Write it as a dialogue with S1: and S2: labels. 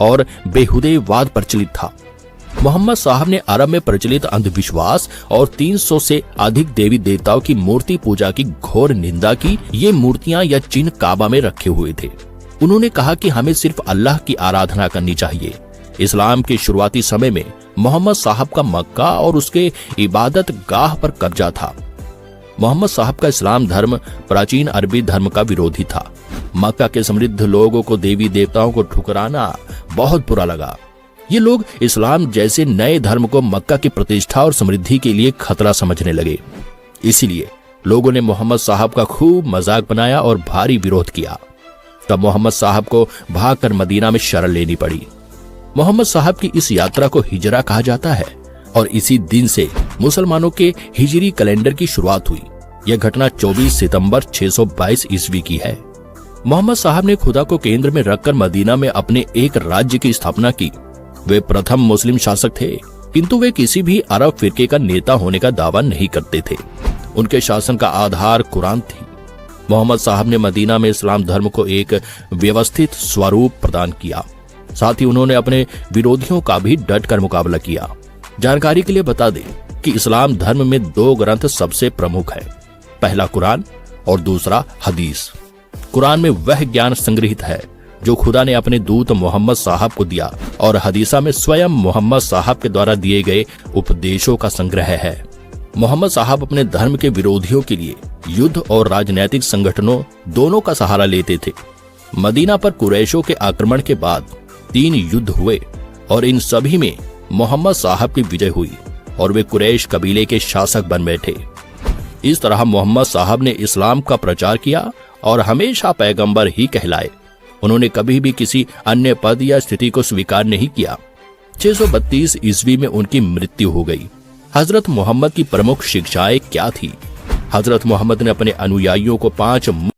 S1: और बेहुदेवाद प्रचलित था। मोहम्मद साहब ने अरब में प्रचलित अंधविश्वास और 300 से अधिक देवी देवताओं की मूर्ति पूजा की घोर निंदा की। ये मूर्तियां या चिन्ह काबा में रखे हुए थे। उन्होंने कहा कि हमें सिर्फ अल्लाह की आराधना करनी चाहिए। इस्लाम के शुरुआती समय में मोहम्मद साहब का मक्का और उसके इबादत गाह पर कब्जा था। मोहम्मद साहब का इस्लाम धर्म प्राचीन अरबी धर्म का विरोधी था। मक्का के समृद्ध लोगों को देवी देवताओं को ठुकराना बहुत बुरा लगा। ये लोग इस्लाम जैसे नए धर्म को मक्का की प्रतिष्ठा और समृद्धि के लिए खतरा समझने लगे। इसीलिए लोगों ने मोहम्मद साहब का खूब मजाक बनाया और भारी विरोध किया। तब मोहम्मद साहब को भागकर मदीना में शरण लेनी पड़ी। मोहम्मद साहब की इस यात्रा को हिजरा कहा जाता है और इसी दिन से मुसलमानों के हिजरी कैलेंडर की शुरुआत हुई। यह घटना 24 सितंबर 622 ईस्वी की है। मोहम्मद साहब ने खुदा को केंद्र में रखकर मदीना में अपने एक राज्य की स्थापना की। वे प्रथम मुस्लिम शासक थे, किंतु वे किसी भी अरब फिरके का नेता होने का दावा नहीं करते थे। उनके शासन का आधार कुरान थी। मोहम्मद साहब ने मदीना में इस्लाम धर्म को एक व्यवस्थित स्वरूप प्रदान किया। साथ ही उन्होंने अपने विरोधियों का भी डट कर मुकाबला किया। जानकारी के लिए बता दें कि इस्लाम धर्म में 2 ग्रंथ सबसे प्रमुख है, पहला कुरान और दूसरा हदीस। कुरान में वह ज्ञान संग्रहित है जो खुदा ने अपने दूत मोहम्मद साहब को दिया और हदीसा में स्वयं मोहम्मद साहब के द्वारा दिए गए उपदेशों का संग्रह है। मोहम्मद साहब अपने धर्म के विरोधियों के लिए युद्ध और राजनैतिक संगठनों दोनों का सहारा लेते थे। मदीना पर कुरैशों के आक्रमण के बाद 3 युद्ध हुए और इन सभी में मोहम्मद साहब की विजय हुई और वे कुरैश कबीले के शासक बन बैठे। इस तरह मोहम्मद साहब ने इस्लाम का प्रचार किया और हमेशा पैगंबर ही कहलाए। उन्होंने कभी भी किसी अन्य पद या स्थिति को स्वीकार नहीं किया। 632 ईस्वी में उनकी मृत्यु हो गई। हजरत मोहम्मद की प्रमुख शिक्षाएं क्या थी? हजरत मोहम्मद ने अपने अनुयायियों को 5